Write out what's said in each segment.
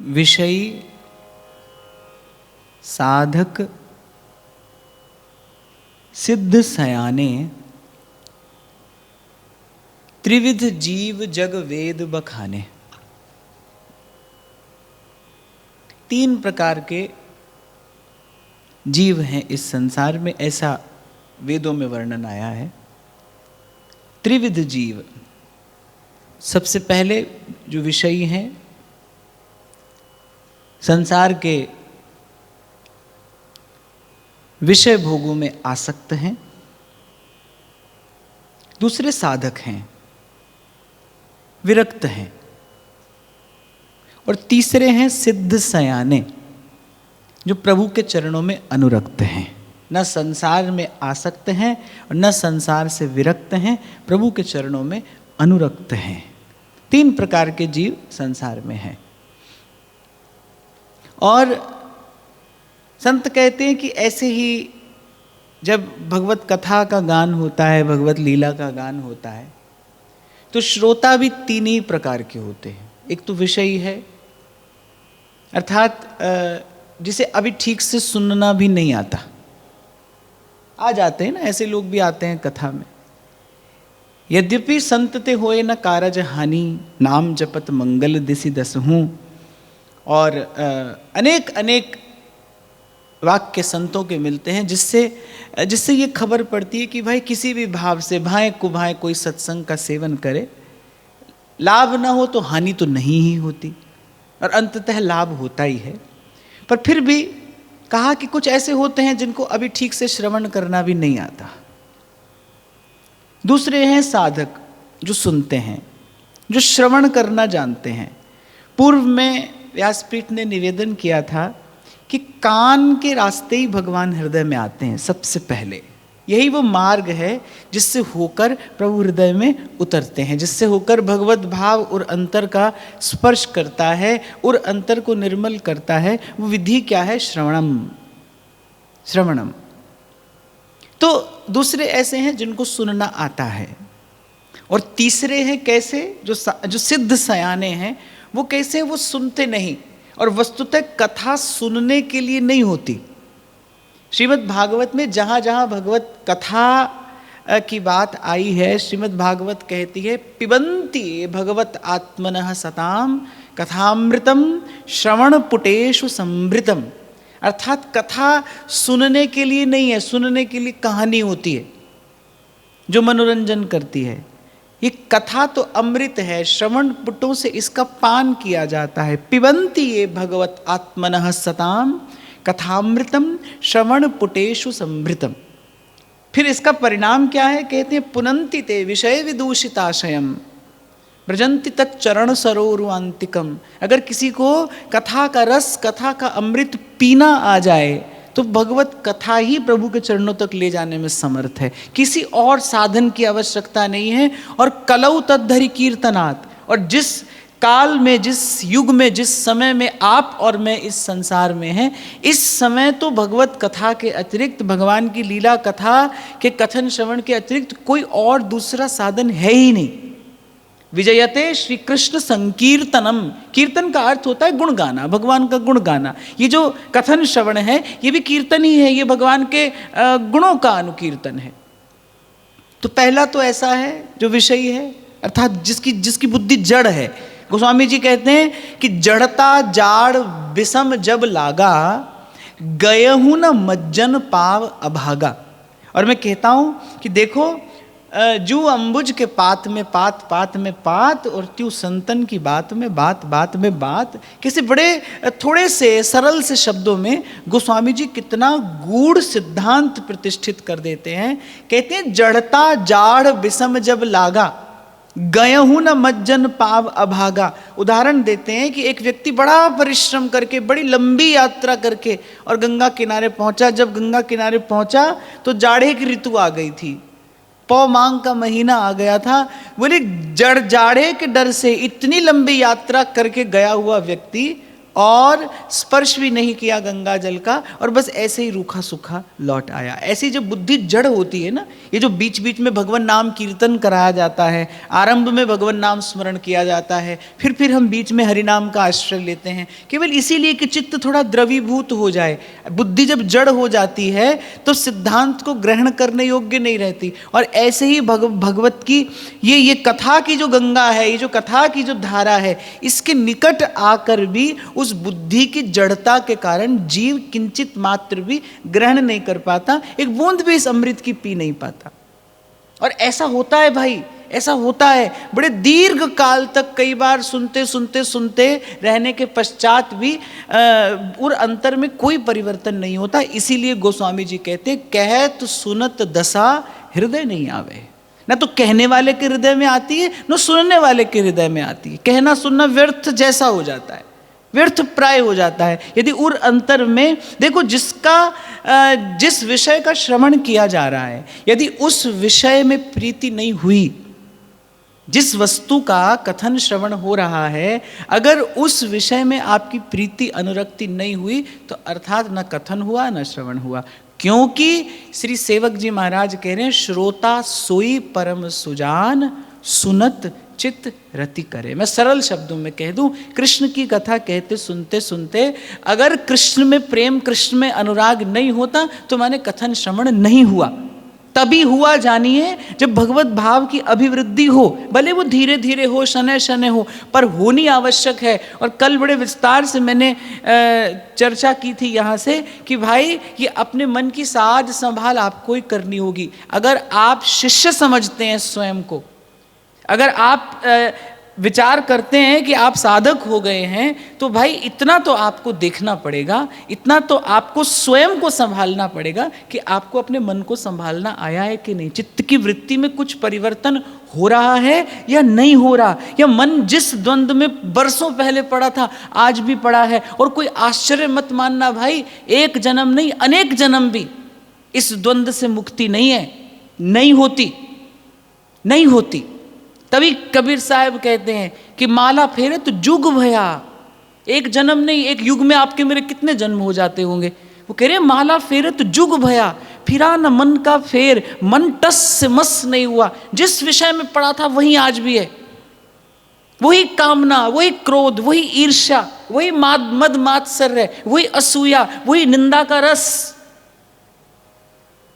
विषयी साधक सिद्ध सयाने त्रिविध जीव जग वेद बखाने। तीन प्रकार के जीव हैं इस संसार में, ऐसा वेदों में वर्णन आया है। त्रिविध जीव, सबसे पहले जो विषयी हैं, संसार के विषय भोगों में आसक्त हैं। दूसरे साधक हैं, विरक्त हैं। और तीसरे हैं सिद्ध सयाने, जो प्रभु के चरणों में अनुरक्त हैं, न संसार में आसक्त हैं और न संसार से विरक्त हैं, प्रभु के चरणों में अनुरक्त हैं। तीन प्रकार के जीव संसार में हैं। और संत कहते हैं कि ऐसे ही जब भगवत कथा का गान होता है, भगवत लीला का गान होता है, तो श्रोता भी तीन ही प्रकार के होते हैं। एक तो विषयी है, अर्थात जिसे अभी ठीक से सुनना भी नहीं आता। आ जाते हैं ना, ऐसे लोग भी आते हैं कथा में। यद्यपि संत ते होए न कारज हानि, नाम जपत मंगल दिसि दसहूं। और अनेक अनेक वाक्य संतों के मिलते हैं जिससे ये खबर पड़ती है कि भाई किसी भी भाव से भाएं कुभाएं कोई सत्संग का सेवन करे, लाभ ना हो तो हानि तो नहीं ही होती, और अंततः लाभ होता ही है। पर फिर भी कहा कि कुछ ऐसे होते हैं जिनको अभी ठीक से श्रवण करना भी नहीं आता। दूसरे हैं साधक, जो सुनते हैं, जो श्रवण करना जानते हैं। पूर्व में व्यासपीठ ने निवेदन किया था कि कान के रास्ते ही भगवान हृदय में आते हैं सबसे पहले। यही वो मार्ग है जिससे होकर प्रभु हृदय में उतरते हैं, जिससे होकर भगवत भाव और अंतर का स्पर्श करता है और अंतर को निर्मल करता है। वो विधि क्या है? श्रवणम। तो दूसरे ऐसे हैं जिनको सुनना आता है। और तीसरे हैं कैसे? जो सिद्ध सयाने हैं। वो कैसे हैं? वो सुनते नहीं, और वस्तुतः कथा सुनने के लिए नहीं होती। श्रीमद् भागवत में जहाँ जहाँ भगवत कथा की बात आई है, श्रीमद् भागवत कहती है पिबन्ति भगवत आत्मनः सताम कथामृतम श्रवण पुटेषु संभृतम। अर्थात कथा सुनने के लिए नहीं है, सुनने के लिए कहानी होती है जो मनोरंजन करती है। ये कथा तो अमृत है, श्रवण पुटों से इसका पान किया जाता है। पिबन्ति ये भगवत आत्मनः सताम कथामृतम श्रवण पुटेषु संभृतम। फिर इसका परिणाम क्या है? कहते हैं पुनन्ति ते विषय विदूषिताशयम व्रजन्ति तच्चरण सरोरुआन्तिकम। अगर किसी को कथा का रस, कथा का अमृत पीना आ जाए तो भगवत कथा ही प्रभु के चरणों तक ले जाने में समर्थ है। किसी और साधन की आवश्यकता नहीं है। और कलौ तद्धरि कीर्तनात्। और जिस काल में, जिस युग में, जिस समय में आप और मैं इस संसार में हैं, इस समय तो भगवत कथा के अतिरिक्त, भगवान की लीला कथा के कथन श्रवण के अतिरिक्त कोई और दूसरा साधन है ही नहीं। विजयते श्री कृष्ण संकीर्तनम। कीर्तन का अर्थ होता है गुण गाना, भगवान का गुण गाना। ये जो कथन श्रवण है ये भी कीर्तन ही है, ये भगवान के गुणों का अनुकीर्तन है। तो पहला तो ऐसा है जो विषयी है, अर्थात जिसकी बुद्धि जड़ है। गोस्वामी जी कहते हैं कि जड़ता जाड़ विषम जब लागा, गयहु न मज्जन पाव अभागा। और मैं कहता हूँ कि देखो, जू अंबुज के पात में पात, पात में पात, और त्यू संतन की बात में बात, बात में बात। किसी बड़े थोड़े से सरल से शब्दों में गोस्वामी जी कितना गूढ़ सिद्धांत प्रतिष्ठित कर देते हैं। कहते हैं जड़ता जाड़ विषम जब लागा, गयहु न मज्जन पाव अभागा। उदाहरण देते हैं कि एक व्यक्ति बड़ा परिश्रम करके, बड़ी लंबी यात्रा करके और गंगा किनारे पहुंचा। जब गंगा किनारे पहुंचा तो जाड़े की ऋतु आ गई थी, पौ मांग का महीना आ गया था। बोले जाड़े के डर से इतनी लंबी यात्रा करके गया हुआ व्यक्ति और स्पर्श भी नहीं किया गंगा जल का, और बस ऐसे ही रूखा सूखा लौट आया। ऐसी जब बुद्धि जड़ होती है ना, ये जो बीच बीच में भगवान नाम कीर्तन कराया जाता है, आरंभ में भगवान नाम स्मरण किया जाता है, फिर हम बीच में हरि नाम का आश्रय लेते हैं, केवल इसीलिए कि चित्त थोड़ा द्रवीभूत हो जाए। बुद्धि जब जड़ हो जाती है तो सिद्धांत को ग्रहण करने योग्य नहीं रहती। और ऐसे ही भगवत की ये कथा की जो गंगा है, ये जो कथा की जो धारा है, इसके निकट आकर भी उस बुद्धि की जड़ता के कारण जीव किंचित मात्र भी ग्रहण नहीं कर पाता, एक बूंद भी इस अमृत की पी नहीं पाता। और ऐसा होता है भाई, ऐसा होता है बड़े दीर्घ काल तक, कई बार सुनते सुनते सुनते रहने के पश्चात भी और अंतर में कोई परिवर्तन नहीं होता। इसीलिए गोस्वामी जी कहते, कहत सुनत दशा हृदय नहीं आवे। ना तो कहने वाले के हृदय में आती है, न सुनने वाले के हृदय में आती है। कहना सुनना व्यर्थ जैसा हो जाता है, व्यर्थ प्राय हो जाता है। यदि उर अंतर में देखो, जिस विषय का श्रवण किया जा रहा है, यदि उस विषय में प्रीति नहीं हुई, जिस वस्तु का कथन श्रवण हो रहा है, अगर उस विषय में आपकी प्रीति अनुरक्ति नहीं हुई, तो अर्थात न कथन हुआ न श्रवण हुआ। क्योंकि श्री सेवक जी महाराज कह रहे हैं, श्रोता सोई परम सुजान, सुनत चित्त रति करे। मैं सरल शब्दों में कह दूं, कृष्ण की कथा कहते सुनते सुनते अगर कृष्ण में प्रेम, कृष्ण में अनुराग नहीं होता, तो माने कथन श्रवण नहीं हुआ। तभी हुआ जानिए जब भगवत भाव की अभिवृद्धि हो, भले वो धीरे धीरे हो, शनै शनै हो, पर होनी आवश्यक है। और कल बड़े विस्तार से मैंने चर्चा की थी यहाँ से कि भाई ये अपने मन की साज संभाल आपको ही करनी होगी। अगर आप शिष्य समझते हैं स्वयं को, अगर आप विचार करते हैं कि आप साधक हो गए हैं, तो भाई इतना तो आपको देखना पड़ेगा, इतना तो आपको स्वयं को संभालना पड़ेगा कि आपको अपने मन को संभालना आया है कि नहीं, चित्त की वृत्ति में कुछ परिवर्तन हो रहा है या नहीं हो रहा, या मन जिस द्वंद्व में बरसों पहले पड़ा था आज भी पड़ा है। और कोई आश्चर्य मत मानना भाई, एक जन्म नहीं अनेक जन्म भी इस द्वंद्व से मुक्ति नहीं है, नहीं होती, नहीं होती। तभी कबीर साहब कहते हैं कि माला फेरे तो जुग भया। एक जन्म नहीं, एक युग में आपके मेरे कितने जन्म हो जाते होंगे। वो कह रहे हैं माला फेरे तो जुग भया, फिरा न मन का फेर, मन टस से मस नहीं हुआ। जिस विषय में पड़ा था वही आज भी है, वही कामना, वही क्रोध, वही ईर्ष्या, वही मद मात्सर्य, वही असूया, वही निंदा का रस,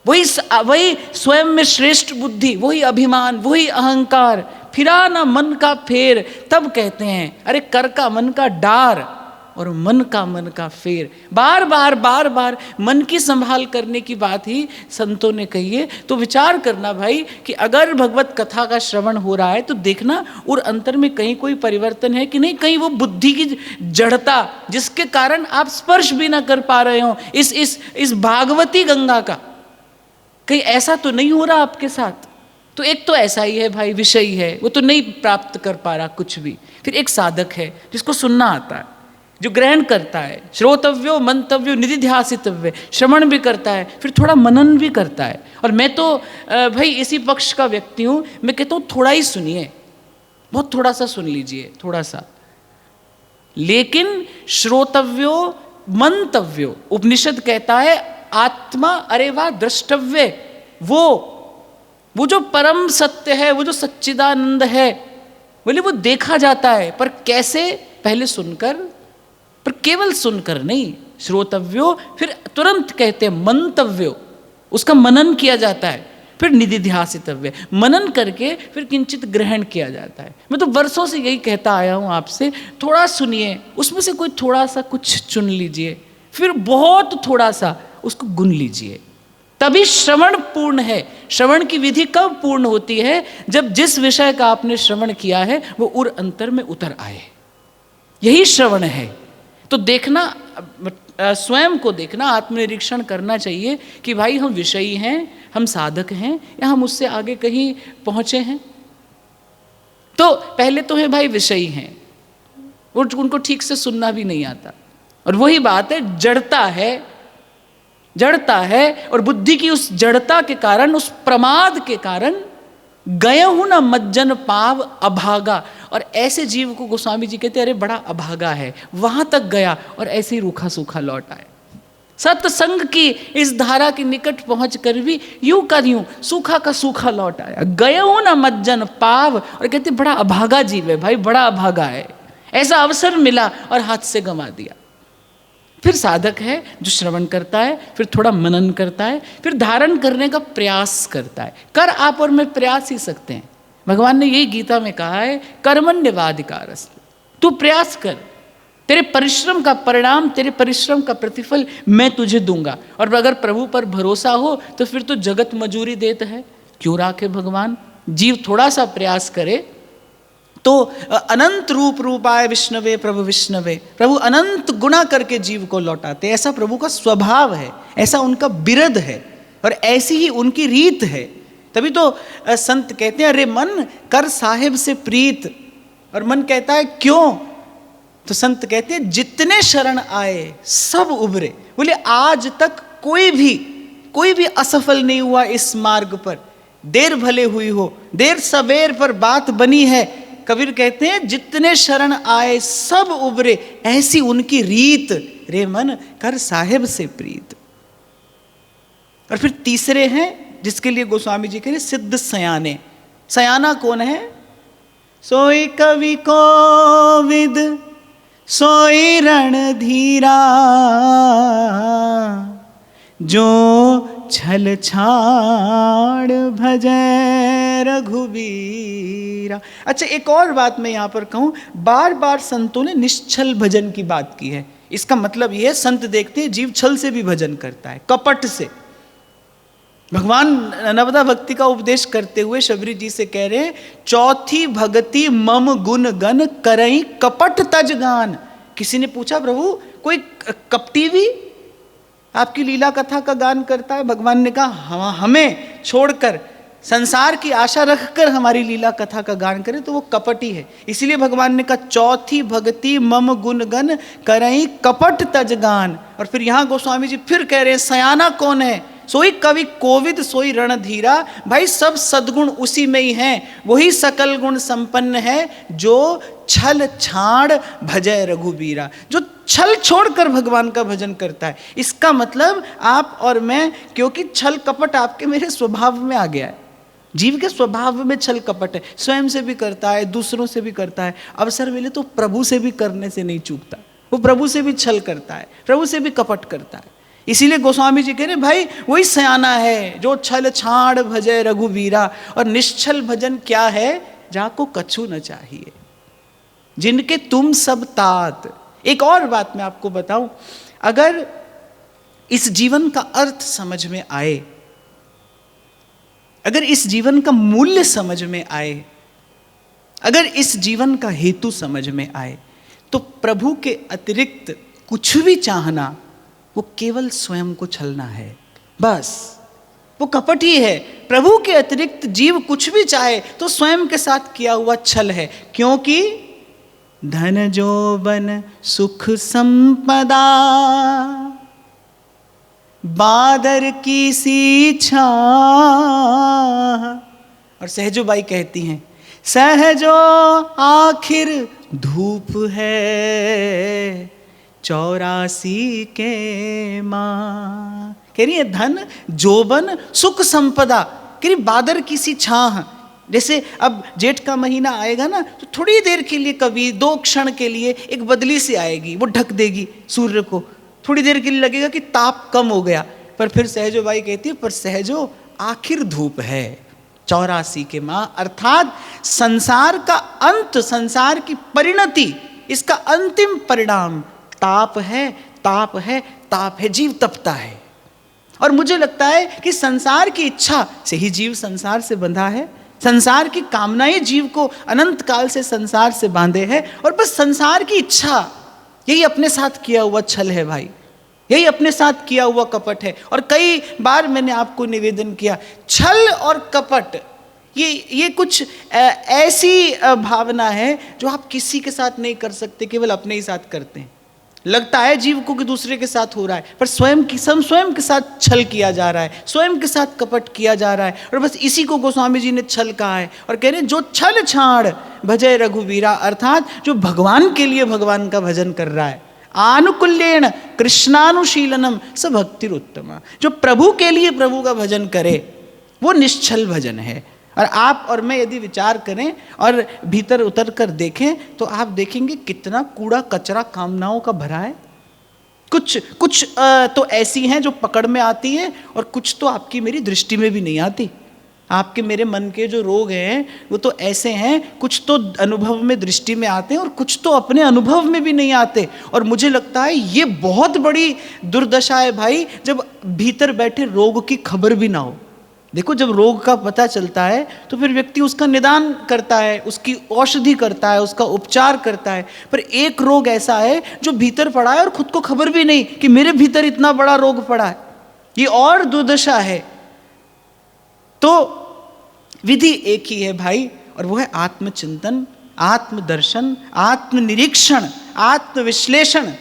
वही स्वयं में श्रेष्ठ बुद्धि, वही अभिमान, वही अहंकार, फिरा ना मन का फेर। तब कहते हैं अरे कर का मन का डार और मन का फेर। बार बार मन की संभाल करने की बात ही संतों ने कही है। तो विचार करना भाई कि अगर भगवत कथा का श्रवण हो रहा है तो देखना और अंतर में कहीं कोई परिवर्तन है कि नहीं, कहीं वो बुद्धि की जड़ता जिसके कारण आप स्पर्श भी ना कर पा रहे हो इस भागवती गंगा का, कहीं ऐसा तो नहीं हो रहा आपके साथ। तो एक तो ऐसा ही है भाई, विषय है, वो तो नहीं प्राप्त कर पा रहा कुछ भी। फिर एक साधक है जिसको सुनना आता है, जो ग्रहण करता है, श्रोतव्यो मंतव्यो निधिध्यासितव्य, श्रवण भी करता है, फिर थोड़ा मनन भी करता है। और मैं तो भाई इसी पक्ष का व्यक्ति हूँ, मैं कहता हूँ थोड़ा ही सुनिए, बहुत थोड़ा सा सुन लीजिए, थोड़ा सा, लेकिन श्रोतव्यो मंतव्यो, उपनिषद कहता है आत्मा अरे वाह द्रष्टव्य, वो जो परम सत्य है, वो जो सच्चिदानंद है, बोले वो देखा जाता है। पर कैसे? पहले सुनकर, पर केवल सुनकर नहीं, श्रोतव्यो, फिर तुरंत कहते हैं मंतव्यो, उसका मनन किया जाता है, फिर निधिध्यासितव्य, मनन करके फिर किंचित ग्रहण किया जाता है। मैं तो वर्षों से यही कहता आया हूँ आपसे, थोड़ा सुनिए, उसमें से कोई थोड़ा सा कुछ चुन लीजिए, फिर बहुत थोड़ा सा उसको गुन लीजिए, तभी श्रवण पूर्ण है। श्रवण की विधि कब पूर्ण होती है? जब जिस विषय का आपने श्रवण किया है वो उर अंतर में उतर आए, यही श्रवण है। तो देखना, स्वयं को देखना, आत्मनिरीक्षण करना चाहिए कि भाई हम विषयी हैं, हम साधक हैं, या हम उससे आगे कहीं पहुंचे हैं। तो पहले तो है भाई विषयी हैं, उनको ठीक से सुनना भी नहीं आता, और वही बात है जड़ता है, और बुद्धि की उस जड़ता के कारण, उस प्रमाद के कारण गए हूं ना मज्जन पाव अभागा। और ऐसे जीव को गोस्वामी जी कहते अरे बड़ा अभागा है, वहां तक गया और ऐसे ही रूखा सूखा लौट आए। सत्संग की इस धारा के निकट पहुंच कर भी यूं का यूं सूखा का सूखा लौट आया। गयो न मज्जन पाव, और कहते बड़ा अभागा जीव है भाई, बड़ा अभागा है, ऐसा अवसर मिला और हाथ से गंवा दिया। फिर साधक है जो श्रवण करता है, फिर थोड़ा मनन करता है, फिर धारण करने का प्रयास करता है। कर आप और मैं प्रयास ही सकते हैं। भगवान ने यही गीता में कहा है, कर्मण्यवाधिकारस्तु, तू प्रयास कर, तेरे परिश्रम का परिणाम, तेरे परिश्रम का प्रतिफल मैं तुझे दूंगा। और अगर प्रभु पर भरोसा हो तो फिर तो जगत मजूरी देता है, क्यों राखे भगवान। जीव थोड़ा सा प्रयास करे तो अनंत रूप रूपाय विष्णवे प्रभु विष्णवे, प्रभु अनंत गुणा करके जीव को लौटाते। ऐसा प्रभु का स्वभाव है, ऐसा उनका बिरद है और ऐसी ही उनकी रीत है। तभी तो संत कहते हैं अरे मन कर साहिब से प्रीत, और मन कहता है क्यों, तो संत कहते हैं जितने शरण आए सब उभरे। बोले आज तक कोई भी असफल नहीं हुआ इस मार्ग पर, देर भले हुई हो, देर सवेर पर बात बनी है। कबीर कहते हैं जितने शरण आए सब उभरे, ऐसी उनकी रीत, रे मन कर साहिब से प्रीत। और फिर तीसरे हैं जिसके लिए गोस्वामी जी कह रहे सिद्ध सयाने। सयाना कौन है? सोई कवि कोविद सोई रणधीरा, जो छल छाड़ भजै रघुबीरा। अच्छा एक और बात मैं यहाँ पर कहूँ, बार बार संतों ने निश्छल भजन की बात की है। इसका मतलब यह है संत देखते हैं जीव छल से भी भजन करता है, कपट से। भगवान नवदा भक्ति का उपदेश करते हुए शबरी जी से कह रहे हैं, चौथी भगति मम गुण गण करई कपट तज गान। किसी ने पूछा प्रभु कोई कपटी भी आपकी लीला कथा का गान करता है? भगवान ने कहा हमें छोड़कर, संसार की आशा रखकर हमारी लीला कथा का गान करे तो वो कपटी है। इसलिए भगवान ने कहा चौथी भगति मम गुण गण करई कपट तज गान। और फिर यहाँ गोस्वामी जी फिर कह रहे हैं सयाना कौन है? सोई कवि कोविद सोई रणधीरा। भाई सब सद्गुण उसी में ही हैं, वही सकल गुण संपन्न है जो छल छाड़ भजय रघुबीरा, जो छल छोड़कर भगवान का भजन करता है। इसका मतलब आप और मैं, क्योंकि छल कपट आपके मेरे स्वभाव में आ गया है, जीव के स्वभाव में छल कपट है, स्वयं से भी करता है, दूसरों से भी करता है, अवसर मिले तो प्रभु से भी करने से नहीं चूकता। वो प्रभु से भी छल करता है, प्रभु से भी कपट करता है। इसीलिए गोस्वामी जी कह रहे भाई वही सयाना है जो छल छाड़ भजय रघुवीरा। और निश्छल भजन क्या है? जाको कछु न चाहिए, जिनके तुम सब तात। एक और बात मैं आपको बताऊं, अगर इस जीवन का अर्थ समझ में आए, अगर इस जीवन का मूल्य समझ में आए, अगर इस जीवन का हेतु समझ में आए, तो प्रभु के अतिरिक्त कुछ भी चाहना वो केवल स्वयं को छलना है, बस वो कपट ही है। प्रभु के अतिरिक्त जीव कुछ भी चाहे तो स्वयं के साथ किया हुआ छल है। क्योंकि धन जोबन सुख संपदा बादर की सी छाह। और सहजो बाई कहती हैं सहजो आखिर धूप है 84 के माँ। कह रही है धन जोबन सुख संपदा, कह रही बादर की सी छाह। जैसे अब जेठ का महीना आएगा ना, तो थोड़ी देर के लिए कभी 2 क्षण के लिए एक बदली सी आएगी, वो ढक देगी सूर्य को, थोड़ी देर के लिए लगेगा कि ताप कम हो गया, पर फिर सहजो बाई कहती है पर सहजो आखिर धूप है 84 के माँ। अर्थात संसार का अंत, संसार की परिणति, इसका अंतिम परिणाम ताप है, ताप है, ताप है, जीव तपता है। और मुझे लगता है कि संसार की इच्छा से ही जीव संसार से बंधा है, संसार की कामनाएं जीव को अनंत काल से संसार से बांधे हैं, और बस संसार की इच्छा यही अपने साथ किया हुआ छल है भाई, यही अपने साथ किया हुआ कपट है। और कई बार मैंने आपको निवेदन किया, छल और कपट ये कुछ ऐसी भावना है जो आप किसी के साथ नहीं कर सकते, केवल अपने ही साथ करते हैं। लगता है जीव को कि दूसरे के साथ हो रहा है, पर स्वयं के साथ छल किया जा रहा है, स्वयं के साथ कपट किया जा रहा है। और बस इसी को गोस्वामी जी ने छल कहा है और कह रहे हैं जो छल छाड़ भजय रघुवीरा, अर्थात जो भगवान के लिए भगवान का भजन कर रहा है, आनुकूल्येन कृष्णानुशीलनम स भक्तिरुत्तमा, जो प्रभु के लिए प्रभु का भजन करे वो निश्चल भजन है। और आप और मैं यदि विचार करें और भीतर उतर कर देखें तो आप देखेंगे कितना कूड़ा कचरा कामनाओं का भरा है। कुछ तो ऐसी हैं जो पकड़ में आती हैं और कुछ तो आपकी मेरी दृष्टि में भी नहीं आती। आपके मेरे मन के जो रोग हैं वो तो ऐसे हैं, कुछ तो अनुभव में दृष्टि में आते हैं और कुछ तो अपने अनुभव में भी नहीं आते। और मुझे लगता है ये बहुत बड़ी दुर्दशा है भाई, जब भीतर बैठे रोग की खबर भी ना हो। देखो, जब रोग का पता चलता है तो फिर व्यक्ति उसका निदान करता है, उसकी औषधि करता है, उसका उपचार करता है। पर एक रोग ऐसा है जो भीतर पड़ा है और खुद को खबर भी नहीं कि मेरे भीतर इतना बड़ा रोग पड़ा है, ये और दुर्दशा है। तो विधि एक ही है भाई, और वो है आत्मचिंतन, आत्मदर्शन, आत्मनिरीक्षण, आत्मविश्लेषण,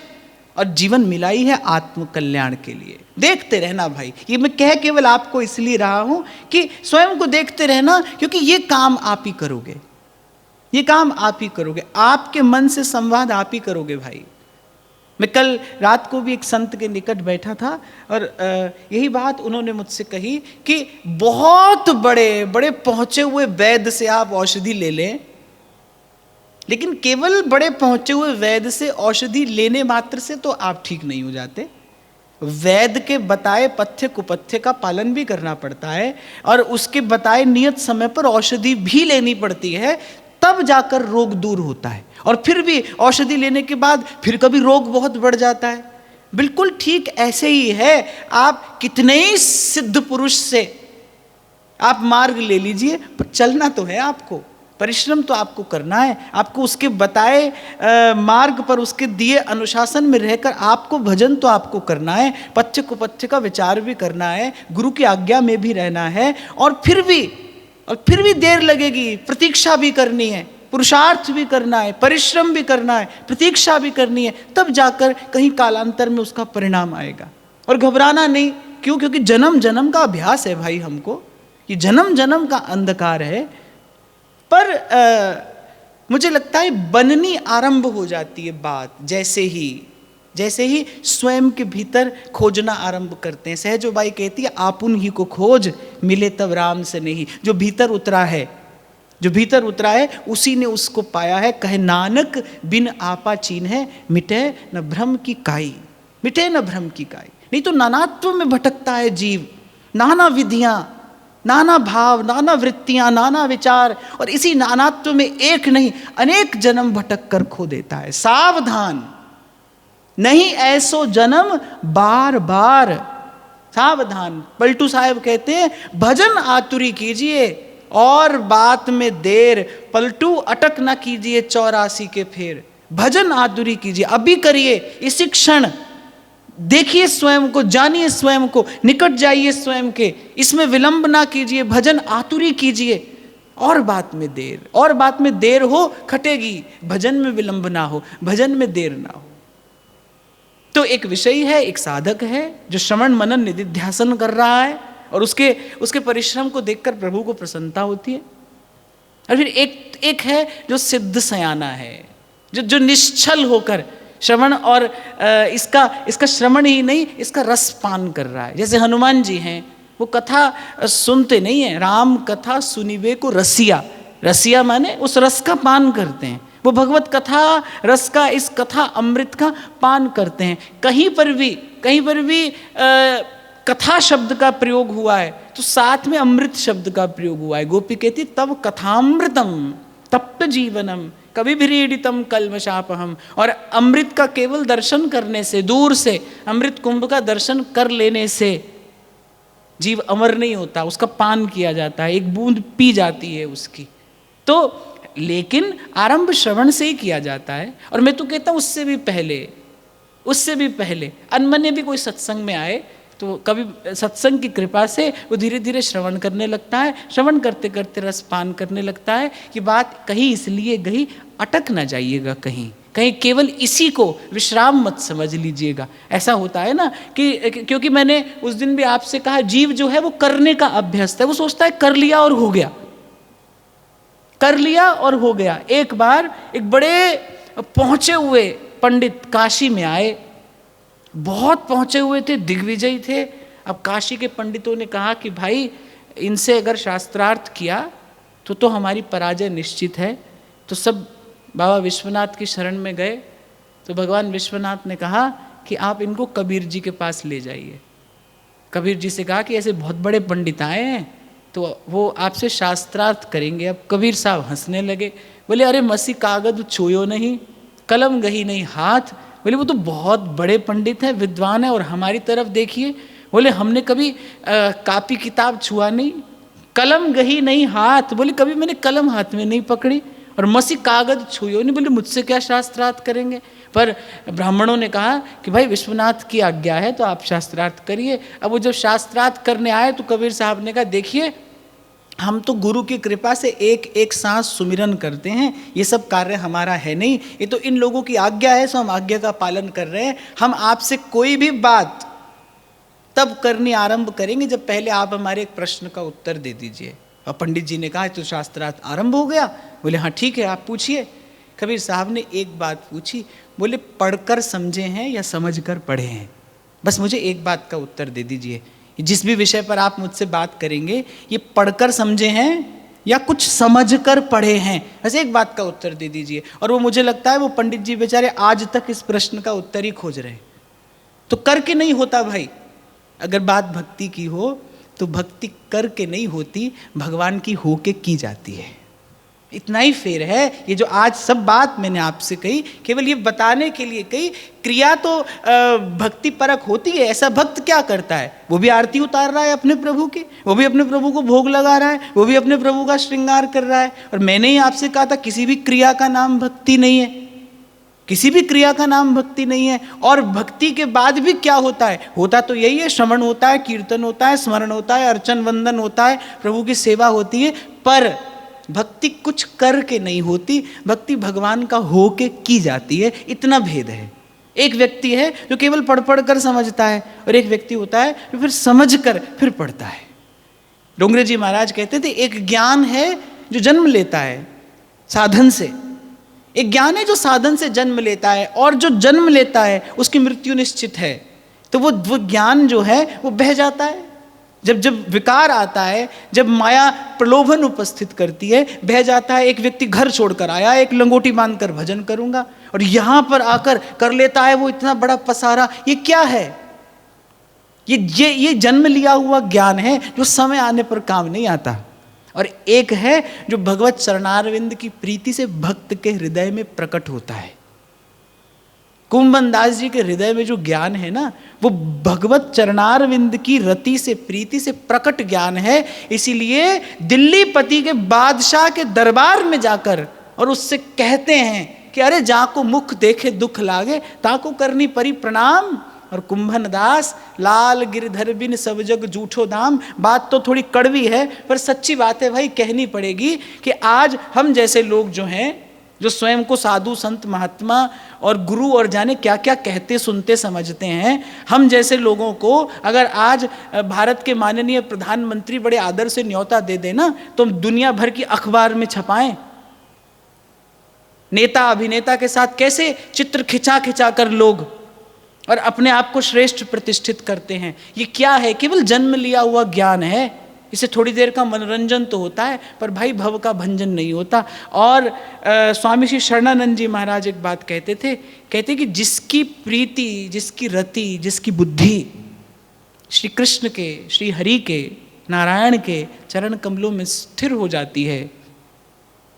और जीवन मिला ही है आत्म कल्याण के लिए। देखते रहना भाई, ये मैं कह केवल आपको इसलिए रहा हूं कि स्वयं को देखते रहना, क्योंकि ये काम आप ही करोगे, ये काम आप ही करोगे, आपके मन से संवाद आप ही करोगे भाई। मैं कल रात को भी एक संत के निकट बैठा था और यही बात उन्होंने मुझसे कही कि बहुत बड़े बड़े पहुंचे हुए वैद्य से आप औषधि ले लें, लेकिन केवल बड़े पहुंचे हुए वैद्य से औषधि लेने मात्र से तो आप ठीक नहीं हो जाते। वैद्य के बताए पथ्य कुपथ्य का पालन भी करना पड़ता है और उसके बताए नियत समय पर औषधि भी लेनी पड़ती है, तब जाकर रोग दूर होता है। और फिर भी औषधि लेने के बाद फिर कभी रोग बहुत बढ़ जाता है। बिल्कुल ठीक ऐसे ही है, आप कितने ही सिद्ध पुरुष से आप मार्ग ले लीजिए, पर चलना तो है आपको, परिश्रम तो आपको करना है, आपको उसके बताए मार्ग पर, उसके दिए अनुशासन में रहकर आपको भजन तो आपको करना है, पथ्य कुपथ्य का विचार भी करना है, गुरु की आज्ञा में भी रहना है। और फिर भी देर लगेगी, प्रतीक्षा भी करनी है, पुरुषार्थ भी करना है, परिश्रम भी करना है, प्रतीक्षा भी करनी है, तब जाकर कहीं कालांतर में उसका परिणाम आएगा। और घबराना नहीं, क्यों? क्योंकि जन्म जन्म का अभ्यास है भाई हमको, ये जन्म जन्म का अंधकार है। पर मुझे लगता है बननी आरंभ हो जाती है बात जैसे ही स्वयं के भीतर खोजना आरंभ करते हैं। सहजोबाई कहती है, आपुन ही को खोज मिले तब राम से नहीं। जो भीतर उतरा है उसी ने उसको पाया है। कहे नानक बिन आपा चीन है, मिटे न भ्रम की काई, मिटे न भ्रम की काई। नहीं तो नानात्व में भटकता है जीव, नाना विधियां, नाना भाव, नाना वृत्तियां, नाना विचार, और इसी नानात्व में एक नहीं अनेक जन्म भटक कर खो देता है। सावधान, नहीं ऐसो जन्म बार बार, सावधान। पलटू साहब कहते हैं, भजन आतुरी कीजिए और बात में देर, पलटू अटक ना कीजिए 84 के फेर। भजन आतुरी कीजिए, अभी करिए, इसी क्षण देखिए स्वयं को, जानिए स्वयं को, निकट जाइए स्वयं के, इसमें विलंब ना कीजिए, भजन आतुरी कीजिए। और बात में देर हो खटेगी, भजन में विलंब ना हो, भजन में देर ना हो। तो एक विषय है, एक साधक है जो श्रवण मनन निधिध्यासन कर रहा है और उसके परिश्रम को देखकर प्रभु को प्रसन्नता होती है। और फिर एक है जो सिद्ध सयाना है, जो निश्चल होकर श्रवण, और इसका श्रवण ही नहीं, इसका रस पान कर रहा है। जैसे हनुमान जी हैं, वो कथा सुनते नहीं है, राम कथा सुनिवे को रसिया माने उस रस का पान करते हैं। वो भगवत कथा रस का, इस कथा अमृत का पान करते हैं। कहीं पर भी कथा शब्द का प्रयोग हुआ है तो साथ में अमृत शब्द का प्रयोग हुआ है। गोपी कहती तब कथामृतम तप्त जीवनम कभी भीड़ितम कल्मषापहम। और अमृत का केवल दर्शन करने से, दूर से अमृत कुंभ का दर्शन कर लेने से जीव अमर नहीं होता, उसका पान किया जाता है, एक बूंद पी जाती है उसकी। तो लेकिन आरंभ श्रवण से ही किया जाता है। और मैं तो कहता हूँ उससे भी पहले अनमने भी कोई सत्संग में आए तो कभी सत्संग की कृपा से वो धीरे धीरे श्रवण करने लगता है, श्रवण करते करते रस पान करने लगता है। कि बात कहीं इसलिए गई, अटक ना जाइएगा कहीं, कहीं केवल इसी को विश्राम मत समझ लीजिएगा। ऐसा होता है ना कि क्योंकि मैंने उस दिन भी आपसे कहा, जीव जो है वो करने का अभ्यस्त है। वो सोचता है कर लिया और हो गया, कर लिया और हो गया। एक बार एक बड़े पहुंचे हुए पंडित काशी में आए, बहुत पहुंचे हुए थे, दिग्विजयी थे। अब काशी के पंडितों ने कहा कि भाई इनसे अगर शास्त्रार्थ किया तो हमारी पराजय निश्चित है। तो सब बाबा विश्वनाथ की शरण में गए। तो भगवान विश्वनाथ ने कहा कि आप इनको कबीर जी के पास ले जाइए। कबीर जी से कहा कि ऐसे बहुत बड़े पंडित आए हैं तो वो आपसे शास्त्रार्थ करेंगे। अब कबीर साहब हंसने लगे, बोले अरे मसी कागज छुयो नहीं, कलम गही नहीं हाथ। बोले वो तो बहुत बड़े पंडित हैं, विद्वान हैं, और हमारी तरफ देखिए। बोले हमने कभी कापी किताब छुआ नहीं, कलम गही नहीं हाथ। बोले कभी मैंने कलम हाथ में नहीं पकड़ी, और मसी कागज छुयो नहीं। बोले मुझसे क्या शास्त्रार्थ करेंगे। पर ब्राह्मणों ने कहा कि भाई विश्वनाथ की आज्ञा है तो आप शास्त्रार्थ करिए। अब वो जब शास्त्रार्थ करने आए तो कबीर साहब ने कहा देखिए हम तो गुरु की कृपा से एक एक सांस सुमिरन करते हैं, ये सब कार्य हमारा है नहीं, ये तो इन लोगों की आज्ञा है, सो हम आज्ञा का पालन कर रहे हैं। हम आपसे कोई भी बात तब करनी आरंभ करेंगे जब पहले आप हमारे एक प्रश्न का उत्तर दे दीजिए। और पंडित जी ने कहा तो शास्त्रार्थ आरंभ हो गया। बोले हाँ ठीक है आप पूछिए। कबीर साहब ने एक बात पूछी, बोले पढ़कर समझे हैं या समझकर पढ़े हैं, बस मुझे एक बात का उत्तर दे दीजिए। जिस भी विषय पर आप मुझसे बात करेंगे ये पढ़कर समझे हैं या कुछ समझकर पढ़े हैं, बस एक बात का उत्तर दे दीजिए। और वो मुझे लगता है वो पंडित जी बेचारे आज तक इस प्रश्न का उत्तर ही खोज रहे हैं। तो करके नहीं होता भाई, अगर बात भक्ति की हो तो भक्ति करके नहीं होती, भगवान की होके की जाती है। इतना ही फेर है। ये जो आज सब बात मैंने आपसे कही केवल ये बताने के लिए कही। क्रिया तो भक्ति परक होती है। ऐसा भक्त क्या करता है, वो भी आरती उतार रहा है अपने प्रभु की, वो भी अपने प्रभु को भोग लगा रहा है, वो भी अपने प्रभु का श्रृंगार कर रहा है। और मैंने ही आपसे कहा था किसी भी क्रिया का नाम भक्ति नहीं है, किसी भी क्रिया का नाम भक्ति नहीं है। और भक्ति के बाद भी क्या होता है, होता तो यही है, श्रवण होता है, कीर्तन होता है, स्मरण होता है, अर्चन वंदन होता है, प्रभु की सेवा होती है। पर भक्ति कुछ करके नहीं होती, भक्ति भगवान का होके की जाती है। इतना भेद है। एक व्यक्ति है जो केवल पढ़ पढ़ कर समझता है, और एक व्यक्ति होता है जो फिर समझ कर फिर पढ़ता है। डोंगरे जी महाराज कहते थे एक ज्ञान है जो जन्म लेता है साधन से, एक ज्ञान है जो साधन से जन्म लेता है, और जो जन्म लेता है उसकी मृत्यु निश्चित है। तो वो ज्ञान जो है वो बह जाता है। जब जब विकार आता है, जब माया प्रलोभन उपस्थित करती है, बह जाता है। एक व्यक्ति घर छोड़कर आया, एक लंगोटी बांधकर भजन करूंगा, और यहां पर आकर कर लेता है वो इतना बड़ा पसारा। ये क्या है, ये जन्म लिया हुआ ज्ञान है जो समय आने पर काम नहीं आता। और एक है जो भगवत चरणारविंद की प्रीति से भक्त के हृदय में प्रकट होता है। कुंभन दास जी के हृदय में जो ज्ञान है ना, वो भगवत चरणारविंद की रति से प्रीति से प्रकट ज्ञान है। इसीलिए दिल्ली पति के बादशाह के दरबार में जाकर और उससे कहते हैं कि अरे जाको मुख देखे दुख लागे, ताको करनी परी प्रणाम। और कुंभन दास लाल गिरधर बिन सब जग जूठो दाम। बात तो थोड़ी कड़वी है पर सच्ची बात है भाई, कहनी पड़ेगी कि आज हम जैसे लोग जो हैं, जो स्वयं को साधु संत महात्मा और गुरु और जाने क्या क्या कहते सुनते समझते हैं, हम जैसे लोगों को अगर आज भारत के माननीय प्रधानमंत्री बड़े आदर से न्योता दे देना तो हम दुनिया भर की अखबार में छपाएं। नेता अभिनेता के साथ कैसे चित्र खिंचा खिंचा कर लोग और अपने आप को श्रेष्ठ प्रतिष्ठित करते हैं। ये क्या है, केवल जन्म लिया हुआ ज्ञान है। इसे थोड़ी देर का मनोरंजन तो होता है पर भाई भव का भंजन नहीं होता। और स्वामी श्री शरणानंद जी महाराज एक बात कहते थे, कहते कि जिसकी प्रीति, जिसकी रति, जिसकी बुद्धि श्री कृष्ण के, श्री हरि के, नारायण के चरण कमलों में स्थिर हो जाती है,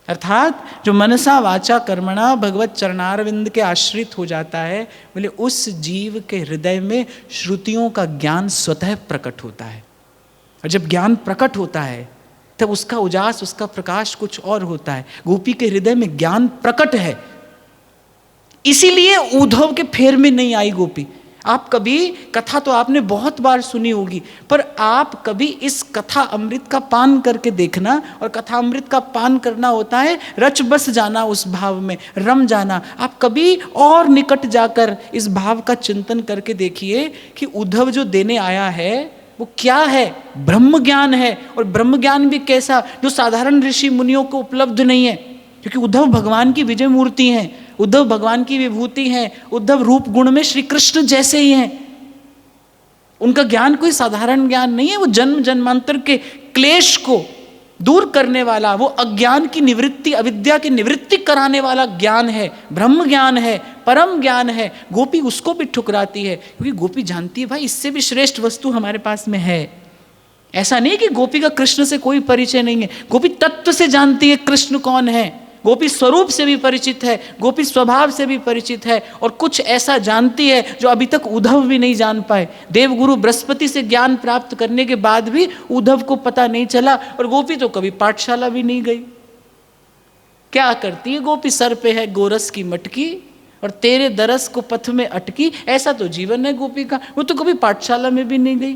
अर्थात जो मनसा वाचा कर्मणा भगवत चरणारविंद के आश्रित हो जाता है, बोले उस जीव के हृदय में श्रुतियों का ज्ञान स्वतः प्रकट होता है। और जब ज्ञान प्रकट होता है तब उसका उजास, उसका प्रकाश कुछ और होता है। गोपी के हृदय में ज्ञान प्रकट है, इसीलिए उद्धव के फेर में नहीं आई गोपी। आप कभी, कथा तो आपने बहुत बार सुनी होगी, पर आप कभी इस कथा अमृत का पान करके देखना। और कथा अमृत का पान करना होता है रच बस जाना, उस भाव में रम जाना। आप कभी और निकट जाकर इस भाव का चिंतन करके देखिए कि उद्धव जो देने आया है वो क्या है? ब्रह्म ज्ञान है। और ब्रह्म ज्ञान भी कैसा, जो साधारण ऋषि मुनियों को उपलब्ध नहीं है, क्योंकि उद्धव भगवान की विजय मूर्ति हैं, उद्धव भगवान की विभूति हैं, उद्धव रूप गुण में श्री कृष्ण जैसे ही हैं। उनका ज्ञान कोई साधारण ज्ञान नहीं है, वो जन्म जन्मांतर के क्लेश को दूर करने वाला, वो अज्ञान की निवृत्ति, अविद्या की निवृत्ति कराने वाला ज्ञान है, ब्रह्म ज्ञान है, परम ज्ञान है। गोपी उसको भी ठुकराती है, क्योंकि गोपी जानती है भाई इससे भी श्रेष्ठ वस्तु हमारे पास में है। ऐसा नहीं कि गोपी का कृष्ण से कोई परिचय नहीं है, गोपी तत्व से जानती है कृष्ण कौन है, गोपी स्वरूप से भी परिचित है, गोपी स्वभाव से भी परिचित है, और कुछ ऐसा जानती है जो अभी तक उद्धव भी नहीं जान पाए। देवगुरु बृहस्पति से ज्ञान प्राप्त करने के बाद भी उद्धव को पता नहीं चला, और गोपी तो कभी पाठशाला भी नहीं गई। क्या करती है गोपी? सर पे है गोरस की मटकी और तेरे दरस को पथ में अटकी, ऐसा तो जीवन है गोपी का। वो तो कभी पाठशाला में भी नहीं गई,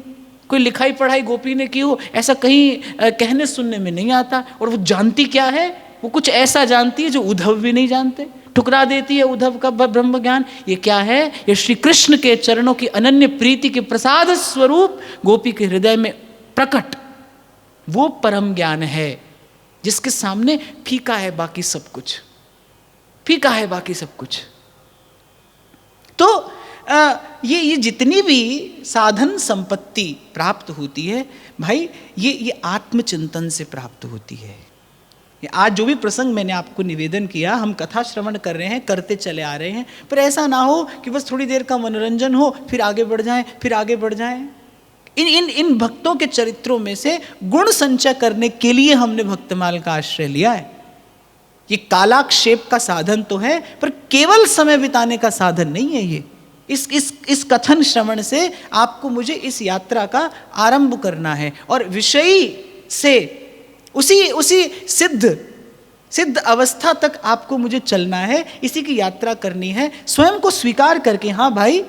कोई लिखाई पढ़ाई गोपी ने की हो ऐसा कहीं कहने सुनने में नहीं आता। और वो जानती क्या है? वो कुछ ऐसा जानती है जो उद्धव भी नहीं जानते, ठुकरा देती है उद्धव का ब्रह्म ज्ञान। ये क्या है? ये श्री कृष्ण के चरणों की अनन्य प्रीति के प्रसाद स्वरूप गोपी के हृदय में प्रकट वो परम ज्ञान है, जिसके सामने फीका है बाकी सब कुछ, फीका है बाकी सब कुछ। तो ये जितनी भी साधन संपत्ति प्राप्त होती है भाई, ये आत्मचिंतन से प्राप्त होती है। आज जो भी प्रसंग मैंने आपको निवेदन किया, हम कथा श्रवण कर रहे हैं, करते चले आ रहे हैं, पर ऐसा ना हो कि बस थोड़ी देर का मनोरंजन हो फिर आगे बढ़ जाएं, फिर आगे बढ़ जाएं। इन भक्तों के चरित्रों में से गुण संचय करने के लिए हमने भक्तमाल का आश्रय लिया है। ये कालाक्षेप का साधन तो है, पर केवल समय बिताने का साधन नहीं है ये। इस कथन श्रवण से आपको मुझे इस यात्रा का आरंभ करना है, और विषयी से उसी सिद्ध अवस्था तक आपको मुझे चलना है, इसी की यात्रा करनी है। स्वयं को स्वीकार करके, हाँ भाई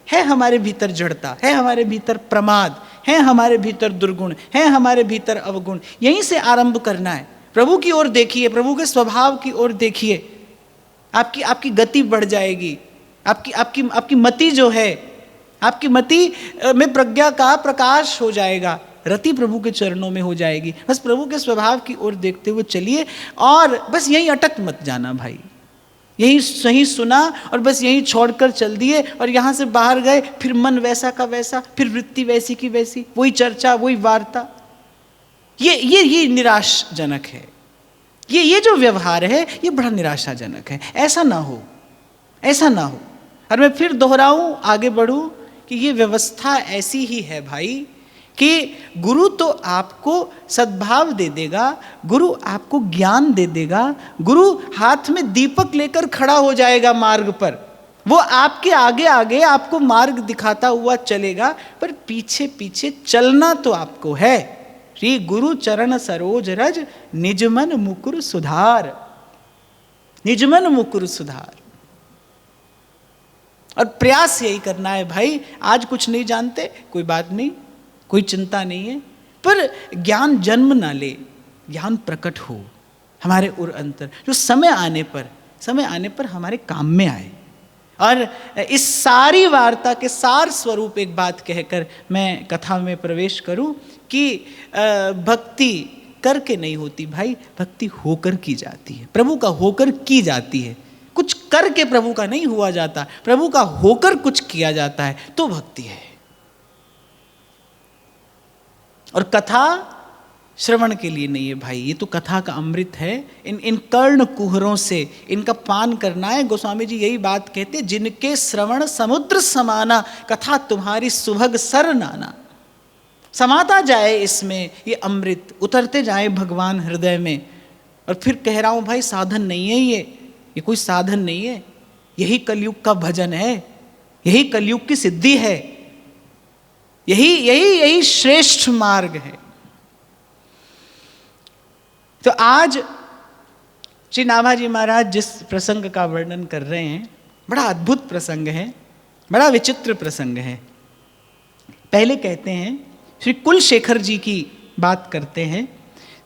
है हमारे भीतर जड़ता, है हमारे भीतर प्रमाद, है हमारे भीतर दुर्गुण, है हमारे भीतर अवगुण, यहीं से आरंभ करना है। प्रभु की ओर देखिए, प्रभु के स्वभाव की ओर देखिए, आपकी गति बढ़ जाएगी। आपकी मति जो है, आपकी मति में प्रज्ञा का प्रकाश हो जाएगा, रति प्रभु के चरणों में हो जाएगी। बस प्रभु के स्वभाव की ओर देखते हुए चलिए, और बस यहीं अटक मत जाना भाई। यही सही सुना और बस यहीं छोड़कर चल दिए, और यहाँ से बाहर गए फिर मन वैसा का वैसा, फिर वृत्ति वैसी की वैसी, वही चर्चा, वही वार्ता। ये निराशाजनक है। ये जो व्यवहार है ये बड़ा निराशाजनक है। ऐसा ना हो, ऐसा ना हो। और मैं फिर दोहराऊं, आगे बढ़ूं कि ये व्यवस्था ऐसी ही है भाई कि गुरु तो आपको सद्भाव दे देगा, गुरु आपको ज्ञान दे देगा, गुरु हाथ में दीपक लेकर खड़ा हो जाएगा मार्ग पर, वो आपके आगे आगे आपको मार्ग दिखाता हुआ चलेगा, पर पीछे पीछे चलना तो आपको है। श्री गुरु चरण सरोज रज, निजमन मुकुर सुधार, निजमन मुकुर सुधार। और प्रयास यही करना है भाई। आज कुछ नहीं जानते, कोई बात नहीं, कोई चिंता नहीं है, पर ज्ञान जन्म ना ले, ज्ञान प्रकट हो हमारे उर अंतर, जो समय आने पर हमारे काम में आए। और इस सारी वार्ता के सार स्वरूप एक बात कहकर मैं कथा में प्रवेश करूं कि भक्ति करके नहीं होती भाई, भक्ति होकर की जाती है, प्रभु का होकर की जाती है। कुछ करके प्रभु का नहीं हुआ जाता, प्रभु का होकर कुछ किया जाता है तो भक्ति है। और कथा श्रवण के लिए नहीं है भाई, ये तो कथा का अमृत है। इन कर्ण कुहरों से इनका पान करना है। गोस्वामी जी यही बात कहते, जिनके श्रवण समुद्र समाना, कथा तुम्हारी सुभग सर नाना। समाता जाए इसमें ये अमृत, उतरते जाए भगवान हृदय में। और फिर कह रहा हूं भाई, साधन नहीं है ये कोई साधन नहीं है, यही कलयुग का भजन है, यही कलयुग की सिद्धि है, यही श्रेष्ठ मार्ग है। तो आज श्री नाभाजी महाराज जिस प्रसंग का वर्णन कर रहे हैं, बड़ा अद्भुत प्रसंग है। बड़ा विचित्र प्रसंग है। पहले कहते हैं, श्री कुलशेखर जी की बात करते हैं,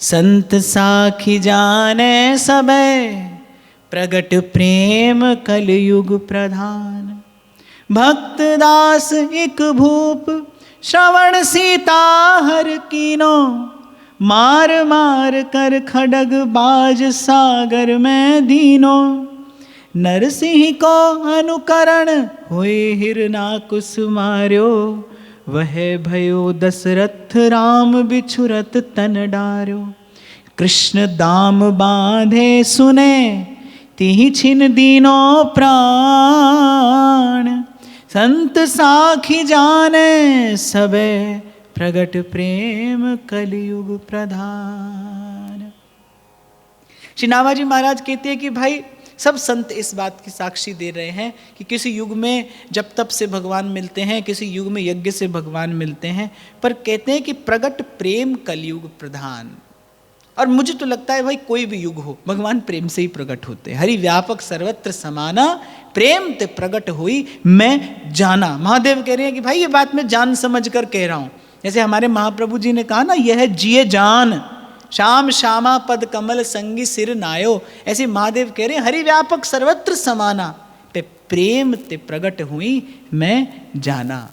संत साखी जाने सबे, प्रगट प्रेम कलयुग प्रधान। भक्त दास एक भूप, श्रवण सीता हर कीनो, मार मार कर खडग बाज सागर में दीनो। नरसिंह को अनुकरण हुए हिरनाकुस मार्यो, वह भयो दशरथ राम बिछुरत तन डार्यो। कृष्ण दाम बांधे सुने, तिहि छिन दीनो प्राण। संत साखी जाने सबे, प्रगट प्रेम कलयुग प्रधान। श्री नाभाजी महाराज कहते हैं कि भाई सब संत इस बात की साक्षी दे रहे हैं कि किसी युग में जब तप से भगवान मिलते हैं, किसी युग में यज्ञ से भगवान मिलते हैं, पर कहते हैं कि प्रगट प्रेम कलयुग प्रधान। और मुझे तो लगता है भाई कोई भी युग हो, भगवान प्रेम से ही प्रकट होते हैं। हरि व्यापक सर्वत्र समाना, प्रेम ते प्रकट हुई मैं जाना। महादेव कह रहे हैं कि भाई ये बात मैं जान समझ कर कह रहा हूँ। जैसे हमारे महाप्रभु जी ने कहा ना, यह जिए जान, श्याम श्यामा पद कमल संगी सिर नायो। ऐसे महादेव कह रहे हैं हरि व्यापक सर्वत्र समाना, पे प्रेम ते प्रगट हुई मैं जाना।